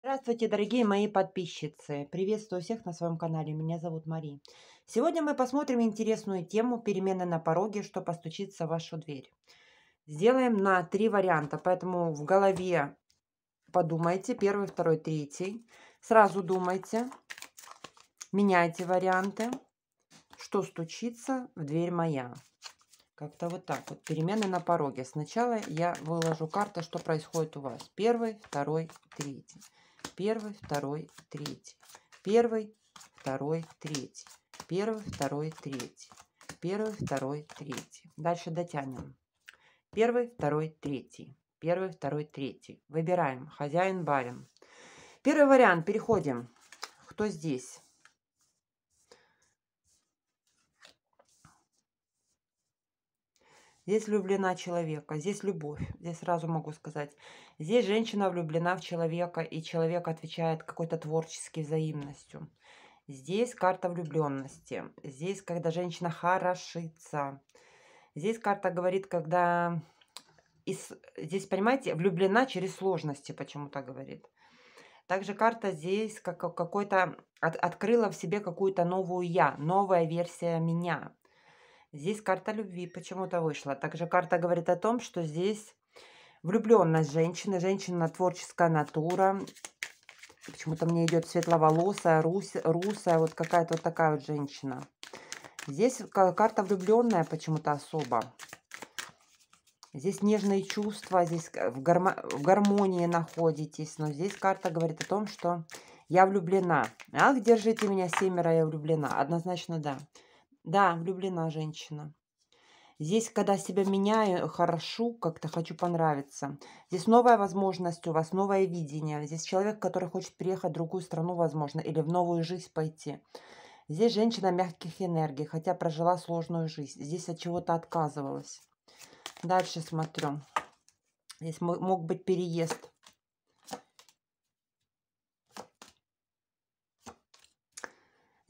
Здравствуйте, дорогие мои подписчицы! Приветствую всех на своем канале. Меня зовут Мари. Сегодня мы посмотрим интересную тему «Перемены на пороге, что постучится в вашу дверь». Сделаем на 3 варианта, поэтому в голове подумайте. Первый, второй, третий. Сразу думайте, меняйте варианты. Что стучится в дверь моя? Как-то вот так вот. Перемены на пороге. Сначала я выложу карты, что происходит у вас. Первый, второй, третий. Первый, второй, третий. Первый, второй, третий. Первый, второй, третий. Первый, второй, третий. Дальше дотянем. Первый, второй, третий. Первый, второй, третий. Выбираем. Хозяин, барин. Первый вариант. Переходим. Кто здесь? Здесь влюблена человека, здесь любовь. Здесь сразу могу сказать. Здесь женщина влюблена в человека, и человек отвечает какой-то творческой взаимностью. Здесь карта влюбленности. Здесь, когда женщина хорошится. Здесь карта говорит, когда... Здесь, понимаете, влюблена через сложности, почему-то говорит. Также карта здесь как какой-то... Открыла в себе какую-то новую я, новая версия меня. Здесь карта любви почему-то вышла. Также карта говорит о том, что здесь влюбленность женщины. Женщина творческая натура. Почему-то мне идет светловолосая, русая, вот какая-то вот такая вот женщина. Здесь карта влюбленная почему-то особо. Здесь нежные чувства, здесь в гармонии находитесь. Но здесь карта говорит о том, что я влюблена. Ах, держите меня, семеро, я влюблена. Однозначно да. Да, влюблена женщина. Здесь, когда себя меняю, хорошо, как-то хочу понравиться. Здесь новая возможность у вас, новое видение. Здесь человек, который хочет приехать в другую страну, возможно, или в новую жизнь пойти. Здесь женщина мягких энергий, хотя прожила сложную жизнь. Здесь от чего-то отказывалась. Дальше смотрю. Здесь мог быть переезд.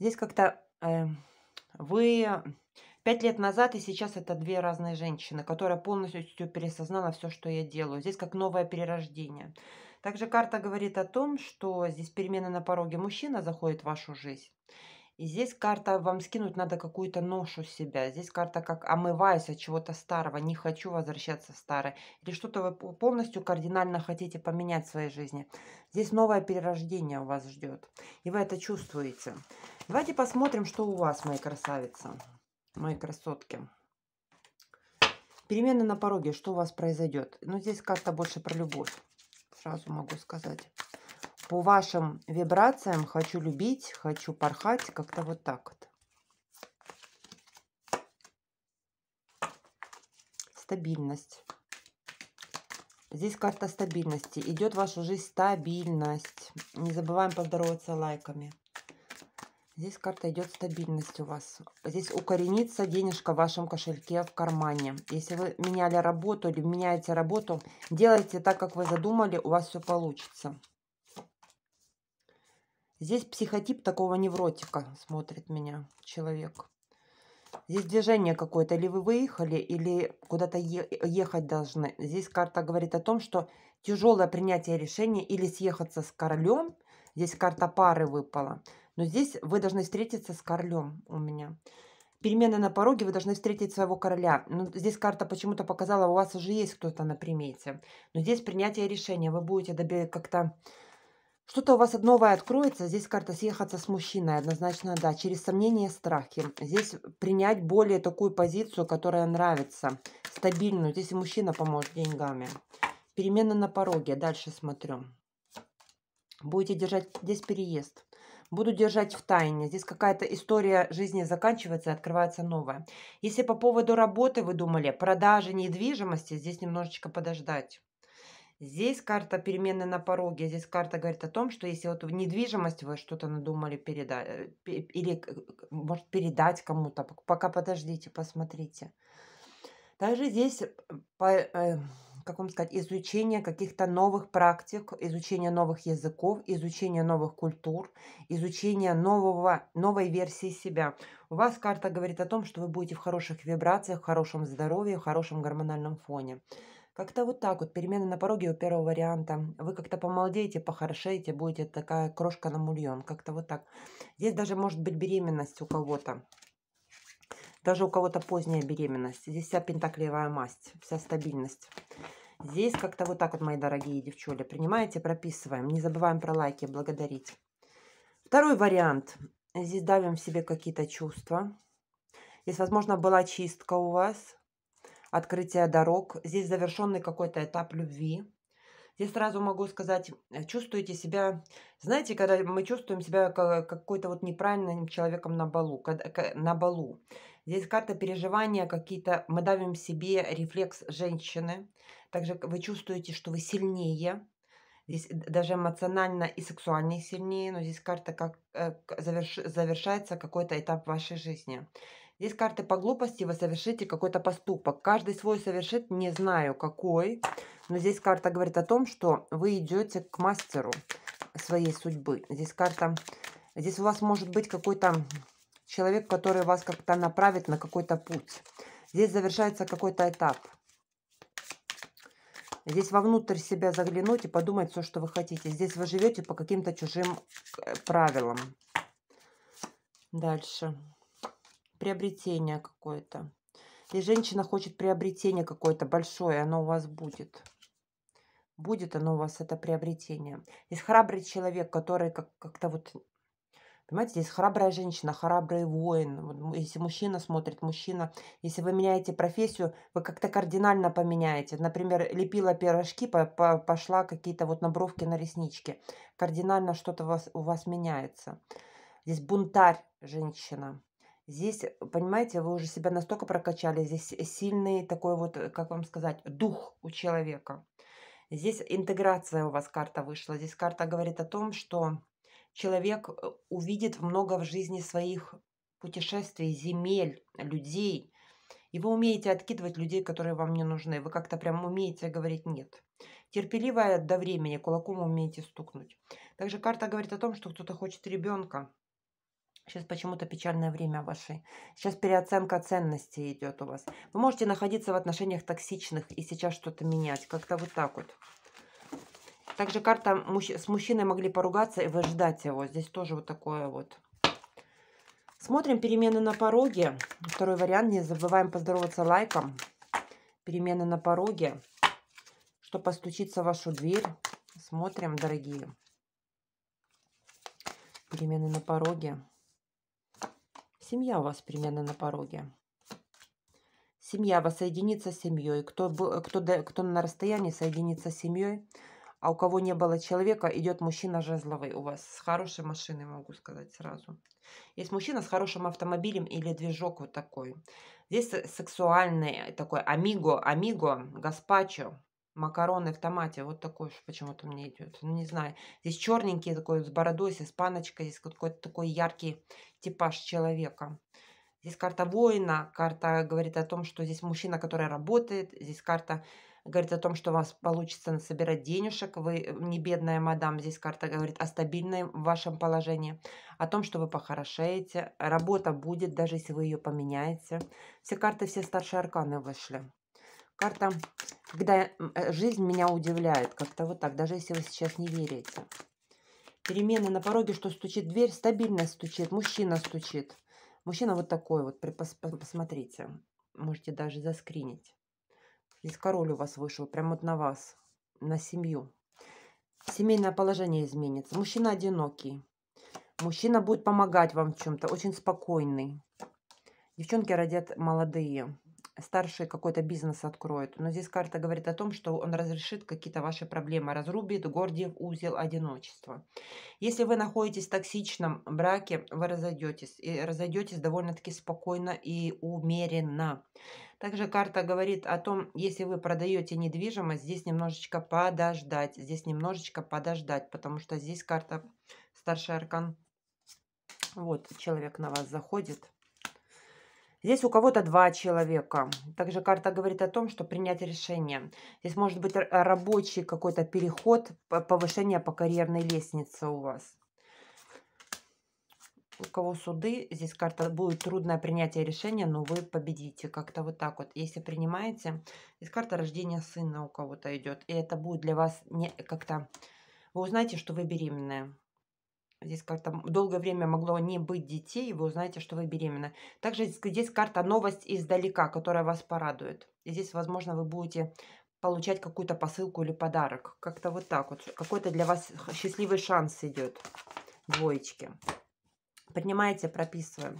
Здесь как-то вы 5 лет назад и сейчас это две разные женщины, которая полностью пересознала все, что я делаю. Здесь как новое перерождение. Также карта говорит о том, что здесь перемены на пороге, мужчина заходит в вашу жизнь. И здесь карта вам скинуть надо какую-то ношу себя. Здесь карта как омываюсь от чего-то старого, не хочу возвращаться в старое. Или что-то вы полностью кардинально хотите поменять в своей жизни. Здесь новое перерождение у вас ждет. И вы это чувствуете. Давайте посмотрим, что у вас, мои красавицы, мои красотки. Перемены на пороге, что у вас произойдет? Ну, здесь карта больше про любовь. Сразу могу сказать. По вашим вибрациям хочу любить, хочу порхать, как-то вот так вот. Стабильность. Здесь карта стабильности. Идет в вашу жизнь стабильность. Не забываем поздороваться лайками. Здесь карта идет стабильность у вас. Здесь укоренится денежка в вашем кошельке, в кармане. Если вы меняли работу или меняете работу, делайте так, как вы задумали, у вас все получится. Здесь психотип такого невротика смотрит меня человек. Здесь движение какое-то. Или вы выехали, или куда-то ехать должны. Здесь карта говорит о том, что тяжелое принятие решения или съехаться с королем. Здесь карта пары выпала. Но здесь вы должны встретиться с королем у меня. Перемены на пороге, вы должны встретить своего короля. Но здесь карта почему-то показала, у вас уже есть кто-то на примете. Но здесь принятие решения. Вы будете как-то... Что-то у вас новое откроется. Здесь карта съехаться с мужчиной. Однозначно, да. Через сомнения и страхи. Здесь принять более такую позицию, которая нравится. Стабильную. Здесь и мужчина поможет деньгами. Перемены на пороге. Дальше смотрю. Будете держать... Здесь переезд. Буду держать в тайне. Здесь какая-то история жизни заканчивается и открывается новая. Если по поводу работы вы думали, продажи недвижимости, здесь немножечко подождать. Здесь карта перемены на пороге. Здесь карта говорит о том, что если вот в недвижимость вы что-то надумали передать, или может передать кому-то, пока подождите, посмотрите. Также здесь, как вам сказать, изучение каких-то новых практик, изучение новых языков, изучение новых культур, изучение новой версии себя. У вас карта говорит о том, что вы будете в хороших вибрациях, в хорошем здоровье, в хорошем гормональном фоне. Как-то вот так вот, перемены на пороге у первого варианта. Вы как-то помолодеете, похорошеете, будете такая крошка на мульон. Как-то вот так. Здесь даже может быть беременность у кого-то. Даже у кого-то поздняя беременность. Здесь вся пентаклевая масть, вся стабильность. Здесь как-то вот так вот, мои дорогие девчули. Принимаете, прописываем. Не забываем про лайки, благодарить. Второй вариант. Здесь давим в себе какие-то чувства. Здесь, возможно, была чистка у вас. Открытие дорог. Здесь завершенный какой-то этап любви. Здесь сразу могу сказать, чувствуете себя, знаете, когда мы чувствуем себя какой-то вот неправильным человеком на балу, на балу. Здесь карта переживания какие-то, мы давим себе рефлекс женщины. Также вы чувствуете, что вы сильнее. Здесь даже эмоционально и сексуально сильнее, но здесь карта как завершается какой-то этап вашей жизни. Здесь карты по глупости, вы совершите какой-то поступок. Каждый свой совершит, не знаю какой. Но здесь карта говорит о том, что вы идете к мастеру своей судьбы. Здесь карта, здесь у вас может быть какой-то человек, который вас как-то направит на какой-то путь. Здесь завершается какой-то этап. Здесь вовнутрь себя заглянуть и подумать все, что вы хотите. Здесь вы живете по каким-то чужим правилам. Дальше. Приобретение какое-то. Здесь женщина хочет приобретение какое-то большое, оно у вас будет. Будет оно у вас, это приобретение. Здесь храбрый человек, который как-то вот... Понимаете, здесь храбрая женщина, храбрый воин. Вот если мужчина смотрит, мужчина. Если вы меняете профессию, вы как-то кардинально поменяете. Например, лепила пирожки, пошла какие-то вот набровки на реснички. Кардинально что-то у вас меняется. Здесь бунтарь женщина. Здесь, понимаете, вы уже себя настолько прокачали. Здесь сильный такой вот, как вам сказать, дух у человека. Здесь интеграция у вас карта вышла. Здесь карта говорит о том, что человек увидит много в жизни своих путешествий, земель, людей. И вы умеете откидывать людей, которые вам не нужны. Вы как-то прям умеете говорить «нет». Терпеливая до времени, кулаком умеете стукнуть. Также карта говорит о том, что кто-то хочет ребенка. Сейчас почему-то печальное время ваше. Сейчас переоценка ценностей идет у вас. Вы можете находиться в отношениях токсичных и сейчас что-то менять. Как-то вот так вот. Также карта с мужчиной могли поругаться и вы ждать его. Здесь тоже вот такое вот. Смотрим перемены на пороге. Второй вариант. Не забываем поздороваться лайком. Перемены на пороге. Что постучится в вашу дверь. Смотрим, дорогие. Перемены на пороге. Семья у вас перемены на пороге. Семья воссоединится с семьей. Кто на расстоянии, соединится с семьей. А у кого не было человека, идет мужчина жезловый у вас. С хорошей машиной, могу сказать сразу. Есть мужчина с хорошим автомобилем или движок вот такой. Здесь сексуальный такой амиго, гаспачо, макароны в томате. Вот такой почему-то мне идет. Ну, не знаю. Здесь черненький такой с бородой, с испаночкой. Здесь какой-то такой яркий типаж человека. Здесь карта воина. Карта говорит о том, что здесь мужчина, который работает. Здесь карта говорит о том, что у вас получится насобирать денежек. Вы не бедная мадам. Здесь карта говорит о стабильном вашем положении. О том, что вы похорошеете. Работа будет, даже если вы ее поменяете. Все карты, все старшие арканы вышли. Карта, когда жизнь меня удивляет. Как-то вот так. Даже если вы сейчас не верите. Перемены на пороге, что стучит дверь. Стабильность стучит. Мужчина стучит. Мужчина вот такой вот. Посмотрите. Можете даже заскринить. Здесь король у вас вышел, прямо вот на вас, на семью. Семейное положение изменится. Мужчина одинокий. Мужчина будет помогать вам в чем-то, очень спокойный. Девчонки родят молодые. Старший какой-то бизнес откроет. Но здесь карта говорит о том, что он разрешит какие-то ваши проблемы. Разрубит Гордиев узел одиночества. Если вы находитесь в токсичном браке, вы разойдетесь. И разойдетесь довольно-таки спокойно и умеренно. Также карта говорит о том, если вы продаете недвижимость, здесь немножечко подождать. Здесь немножечко подождать, потому что здесь карта старший аркан. Вот человек на вас заходит. Здесь у кого-то 2 человека. Также карта говорит о том, что принять решение. Здесь может быть рабочий какой-то переход, повышение по карьерной лестнице у вас. у кого суды, здесь карта будет трудное принятие решения, но вы победите. Как-то вот так вот. Если принимаете, здесь карта рождения сына у кого-то идет. И это будет для вас не как-то... Вы узнаете, что вы беременная. Здесь как-то долгое время могло не быть детей, и вы узнаете, что вы беременны. Также здесь карта новость издалека, которая вас порадует. И здесь, возможно, вы будете получать какую-то посылку или подарок. Как-то вот так вот. Какой-то для вас счастливый шанс идет. Двоечки. Принимаете, прописываем.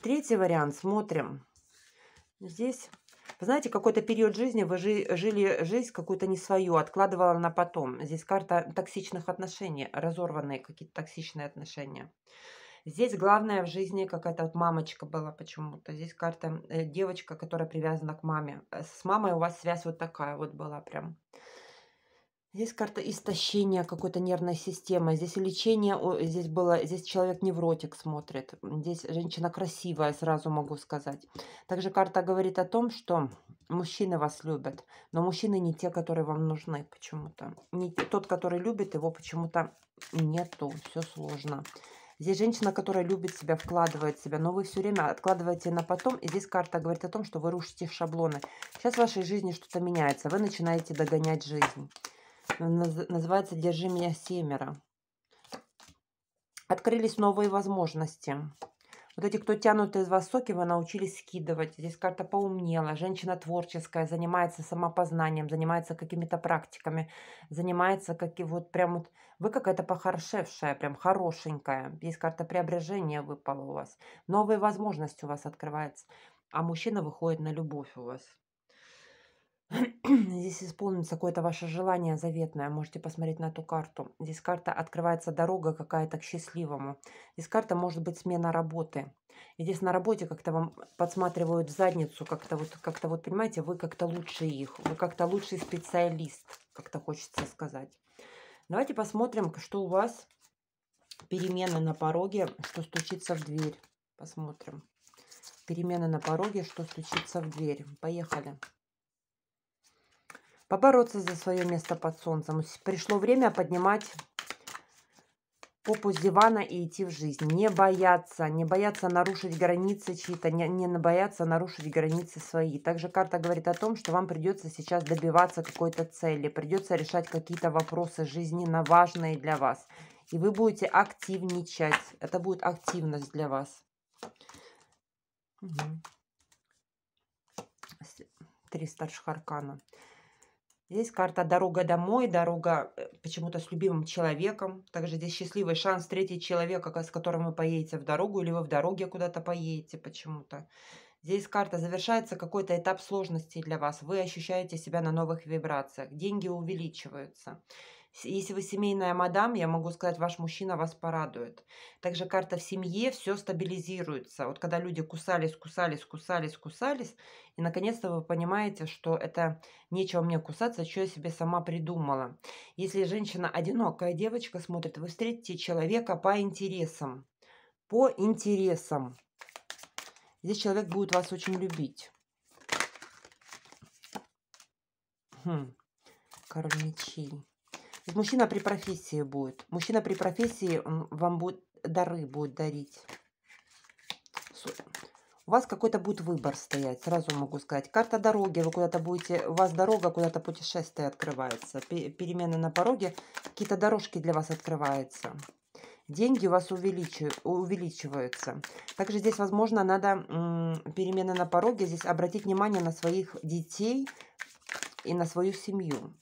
Третий вариант. Смотрим. Здесь... Вы знаете, какой-то период жизни вы жили жизнь какую-то не свою, откладывала на потом. Здесь карта токсичных отношений, разорванные какие-то токсичные отношения. Здесь главное в жизни какая-то вот мамочка была почему-то. Здесь карта девочка, которая привязана к маме. С мамой у вас связь вот такая вот была прям. Здесь карта истощения какой-то нервной системы. Здесь лечение, здесь было, здесь человек невротик смотрит. Здесь женщина красивая, сразу могу сказать. Также карта говорит о том, что мужчины вас любят, но мужчины не те, которые вам нужны почему-то. Не тот, который любит, его почему-то нету, все сложно. Здесь женщина, которая любит себя, вкладывает в себя, но вы все время откладываете на потом. И здесь карта говорит о том, что вы рушите шаблоны. Сейчас в вашей жизни что-то меняется, вы начинаете догонять жизнь. Называется «Держи меня семеро». Открылись новые возможности. Вот эти, кто тянут из вас соки, вы научились скидывать. Здесь карта поумнела. Женщина творческая, занимается самопознанием, занимается какими-то практиками, занимается вот прям вот... Вы какая-то похорошевшая, прям хорошенькая. Здесь карта преображения выпала у вас. Новые возможности у вас открываются. А мужчина выходит на любовь у вас. Здесь исполнится какое-то ваше желание заветное. Можете посмотреть на эту карту. Здесь карта открывается дорога какая-то к счастливому. Здесь карта может быть смена работы. И здесь на работе как-то вам подсматривают в задницу. Как-то вот, понимаете, вы как-то лучше их. Вы как-то лучший специалист, как-то хочется сказать. Давайте посмотрим, что у вас перемены на пороге, что стучится в дверь. Посмотрим. Перемены на пороге, что стучится в дверь. Поехали. Побороться за свое место под солнцем. Пришло время поднимать попу с дивана и идти в жизнь. Не бояться нарушить границы чьи-то, не бояться нарушить границы свои. Также карта говорит о том, что вам придется сейчас добиваться какой-то цели, придется решать какие-то вопросы жизненно важные для вас. И вы будете активничать. Это будет активность для вас. Угу. 3 старших аркана. Здесь карта «Дорога домой», дорога почему-то с любимым человеком. Также здесь счастливый шанс встретить человека, с которым вы поедете в дорогу, или вы в дороге куда-то поедете почему-то. Здесь карта «Завершается какой-то этап сложностей для вас». Вы ощущаете себя на новых вибрациях. Деньги увеличиваются. Если вы семейная мадам, я могу сказать, ваш мужчина вас порадует. Также карта в семье, все стабилизируется. Вот когда люди кусались, и наконец-то вы понимаете, что это нечего мне кусаться, что я себе сама придумала. Если женщина одинокая девочка смотрит, вы встретите человека по интересам. По интересам. Здесь человек будет вас очень любить. Король мечей. Мужчина при профессии будет. Мужчина при профессии вам будет дары будет дарить. У вас какой-то будет выбор стоять, сразу могу сказать. Карта дороги, вы куда-то будете, у вас дорога, куда-то путешествие открывается. Перемены на пороге, какие-то дорожки для вас открываются. Деньги у вас увеличиваются. Также здесь, возможно, надо перемены на пороге, здесь обратить внимание на своих детей и на свою семью.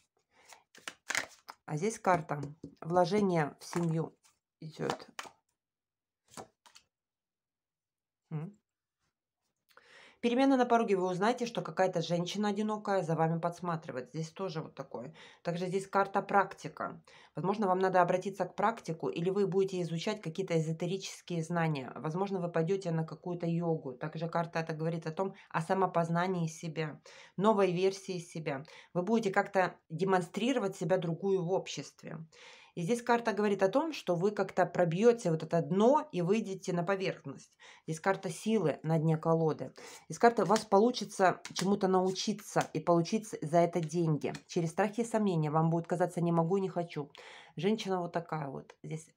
А здесь карта вложение в семью идет. Перемены на пороге, вы узнаете, что какая-то женщина одинокая за вами подсматривает. Здесь тоже вот такое. Также здесь карта практика. Возможно, вам надо обратиться к практику, или вы будете изучать какие-то эзотерические знания. Возможно, вы пойдете на какую-то йогу. Также карта это говорит о самопознании себя, новой версии себя. Вы будете как-то демонстрировать себя другую в обществе. И здесь карта говорит о том, что вы как-то пробьете вот это дно и выйдете на поверхность. Здесь карта силы на дне колоды. Здесь карта у вас получится чему-то научиться и получить за это деньги. Через страхи и сомнения вам будет казаться «не могу, не хочу». Женщина вот такая вот. Здесь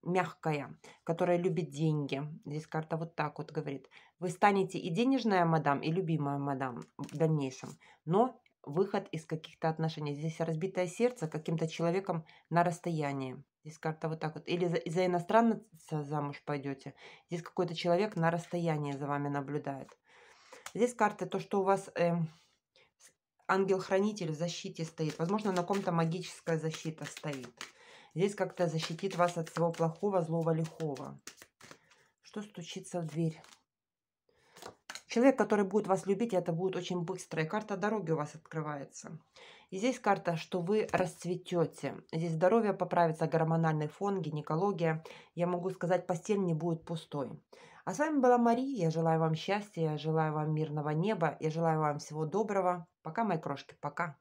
мягкая, которая любит деньги. Здесь карта вот так вот говорит. Вы станете и денежная мадам, и любимая мадам в дальнейшем, но выход из каких-то отношений. Здесь разбитое сердце каким-то человеком на расстоянии. Здесь карта вот так вот. Или за иностранца замуж пойдете. Здесь какой-то человек на расстоянии за вами наблюдает. Здесь карты то, что у вас ангел-хранитель в защите стоит. Возможно, на ком-то магическая защита стоит. Здесь как-то защитит вас от всего плохого, злого, лихого. Что стучится в дверь? Человек, который будет вас любить, это будет очень быстро. И карта дороги у вас открывается. И здесь карта, что вы расцветете. Здесь здоровье поправится, гормональный фон, гинекология. Я могу сказать, постель не будет пустой. А с вами была Мария. Я желаю вам счастья, я желаю вам мирного неба, я желаю вам всего доброго. Пока, мои крошки, пока.